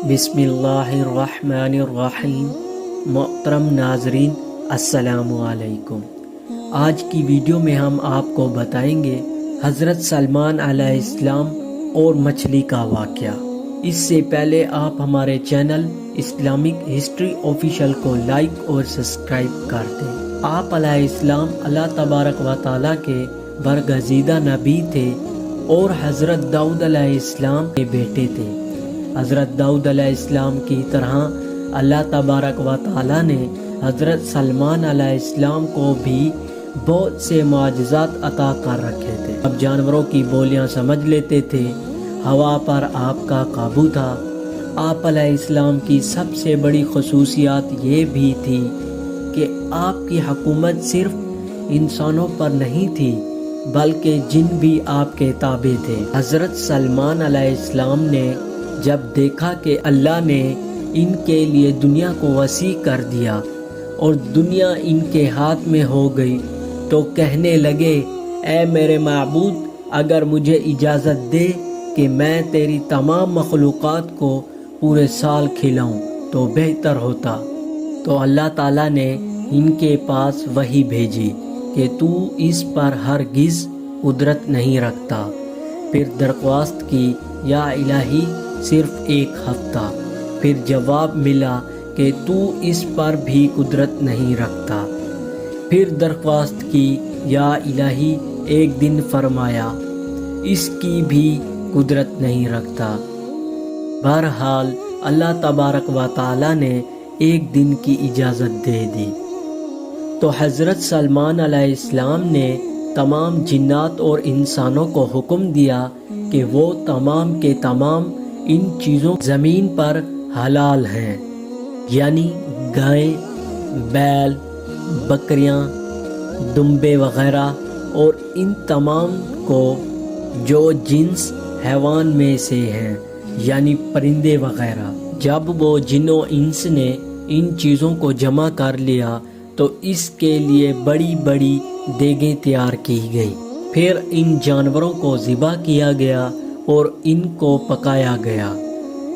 بسم اللہ الرحمن الرحیم۔ محترم ناظرین السلام علیکم۔ آج کی ویڈیو میں ہم آپ کو بتائیں گے حضرت سلمان علیہ السلام اور مچھلی کا واقعہ۔ اس سے پہلے آپ ہمارے چینل اسلامک ہسٹری آفیشیل کو لائک اور سبسکرائب کر دیں۔ آپ علیہ السلام اللہ تبارک و تعالیٰ کے برگزیدہ نبی تھے اور حضرت داؤد علیہ السلام کے بیٹے تھے۔ حضرت داؤد علیہ السلام کی طرح اللہ تبارک و تعالیٰ نے حضرت سلمان علیہ السلام کو بھی بہت سے معجزات عطا کر رکھے تھے۔ اب جانوروں کی بولیاں سمجھ لیتے تھے، ہوا پر آپ کا قابو تھا۔ آپ علیہ السلام کی سب سے بڑی خصوصیات یہ بھی تھی کہ آپ کی حکومت صرف انسانوں پر نہیں تھی بلکہ جن بھی آپ کے تابع تھے۔ حضرت سلمان علیہ السلام نے جب دیکھا کہ اللہ نے ان کے لیے دنیا کو وسیع کر دیا اور دنیا ان کے ہاتھ میں ہو گئی تو کہنے لگے، اے میرے معبود، اگر مجھے اجازت دے کہ میں تیری تمام مخلوقات کو پورے سال کھلاؤں تو بہتر ہوتا۔ تو اللہ تعالیٰ نے ان کے پاس وحی بھیجی کہ تو اس پر ہرگز قدرت نہیں رکھتا۔ پھر درخواست کی، یا الہی صرف ایک ہفتہ۔ پھر جواب ملا کہ تو اس پر بھی قدرت نہیں رکھتا۔ پھر درخواست کی، یا الہی ایک دن فرمایا، اس کی بھی قدرت نہیں رکھتا۔ بہرحال اللہ تبارک و تعالیٰ نے ایک دن کی اجازت دے دی تو حضرت سلمان علیہ السلام نے تمام جنات اور انسانوں کو حکم دیا کہ وہ تمام کے تمام ان چیزوں زمین پر حلال ہیں، یعنی گائیں، بیل، بکریاں، دمبے وغیرہ، اور ان تمام کو جو جنس حیوان میں سے ہیں، یعنی پرندے وغیرہ۔ جب وہ جن و انس نے ان چیزوں کو جمع کر لیا تو اس کے لیے بڑی بڑی دیگیں تیار کی گئی۔ پھر ان جانوروں کو ذبح کیا گیا اور ان کو پکایا گیا،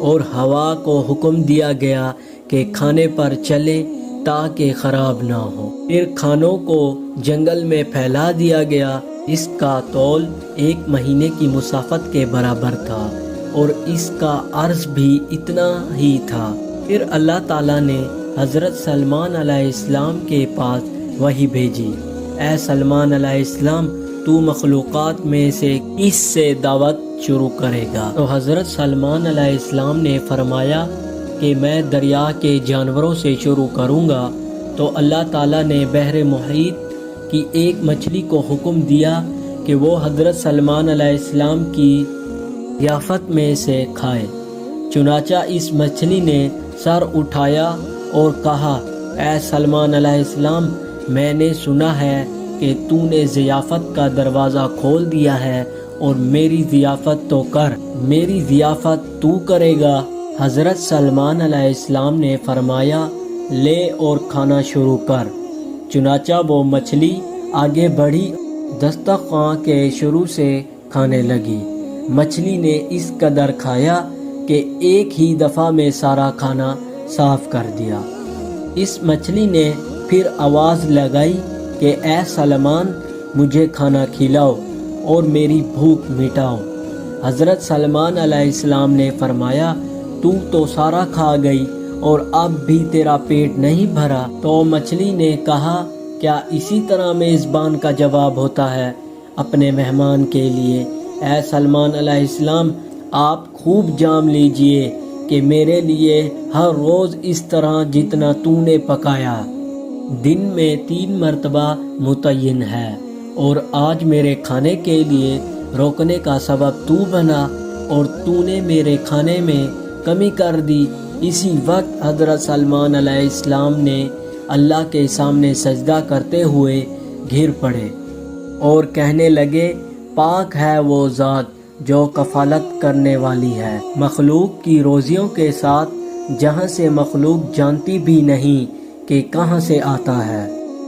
اور ہوا کو حکم دیا گیا کہ کھانے پر چلے تاکہ خراب نہ ہو۔ پھر کھانوں کو جنگل میں پھیلا دیا گیا۔ اس کا طول 1 مہینے کی مسافت کے برابر تھا اور اس کا عرض بھی اتنا ہی تھا۔ پھر اللہ تعالیٰ نے حضرت سلمان علیہ السلام کے پاس وحی بھیجی، اے سلمان علیہ السلام، تو مخلوقات میں سے کس سے دعوت شروع کرے گا؟ تو حضرت سلمان علیہ السلام نے فرمایا کہ میں دریا کے جانوروں سے شروع کروں گا۔ تو اللہ تعالیٰ نے بحر محیط کی ایک مچھلی کو حکم دیا کہ وہ حضرت سلمان علیہ السلام کی ضیافت میں سے کھائے۔ چنانچہ اس مچھلی نے سر اٹھایا اور کہا، اے سلمان علیہ السلام، میں نے سنا ہے کہ تو نے ضیافت کا دروازہ کھول دیا ہے اور میری ضیافت تو کر، میری ضیافت تو کرے گا۔ حضرت سلمان علیہ السلام نے فرمایا، لے اور کھانا شروع کر۔ چنانچہ وہ مچھلی آگے بڑھی، دسترخوان کے شروع سے کھانے لگی۔ مچھلی نے اس قدر کھایا کہ ایک ہی دفعہ میں سارا کھانا صاف کر دیا۔ اس مچھلی نے پھر آواز لگائی کہ اے سلمان، مجھے کھانا کھلاؤ اور میری بھوک مٹاؤ۔ حضرت سلمان علیہ السلام نے فرمایا، تو سارا کھا گئی اور اب بھی تیرا پیٹ نہیں بھرا؟ تو مچھلی نے کہا، کیا اسی طرح میزبان کا جواب ہوتا ہے اپنے مہمان کے لیے؟ اے سلمان علیہ السلام، آپ خوب جان لیجئے کہ میرے لیے ہر روز اس طرح جتنا تو نے پکایا دن میں 3 مرتبہ متعین ہے، اور آج میرے کھانے کے لیے روکنے کا سبب تو بنا اور تو نے میرے کھانے میں کمی کر دی۔ اسی وقت حضرت سلمان علیہ السلام نے اللہ کے سامنے سجدہ کرتے ہوئے گر پڑے اور کہنے لگے، پاک ہے وہ ذات جو کفالت کرنے والی ہے مخلوق کی روزیوں کے ساتھ، جہاں سے مخلوق جانتی بھی نہیں کہ کہاں سے آتا ہے۔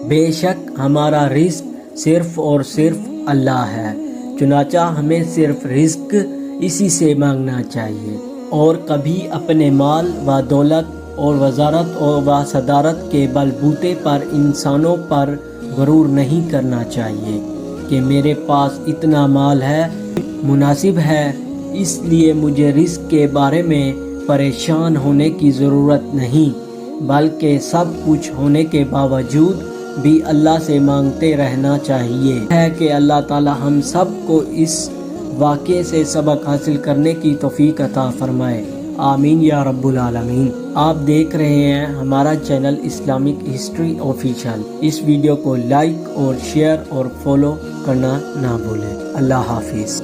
بے شک ہمارا رزق صرف اور صرف اللہ ہے، چنانچہ ہمیں صرف رزق اسی سے مانگنا چاہیے۔ اور کبھی اپنے مال و دولت اور وزارت و صدارت کے بلبوتے پر انسانوں پر غرور نہیں کرنا چاہیے کہ میرے پاس اتنا مال ہے، مناسب ہے، اس لیے مجھے رزق کے بارے میں پریشان ہونے کی ضرورت نہیں، بلکہ سب کچھ ہونے کے باوجود بھی اللہ سے مانگتے رہنا چاہیے۔ ہے کہ اللہ تعالی ہم سب کو اس واقعے سے سبق حاصل کرنے کی توفیق عطا فرمائے، آمین یا رب العالمین۔ آپ دیکھ رہے ہیں ہمارا چینل اسلامک ہسٹری آفیشیل۔ اس ویڈیو کو لائک اور شیئر اور فالو کرنا نہ بھولیں۔ اللہ حافظ۔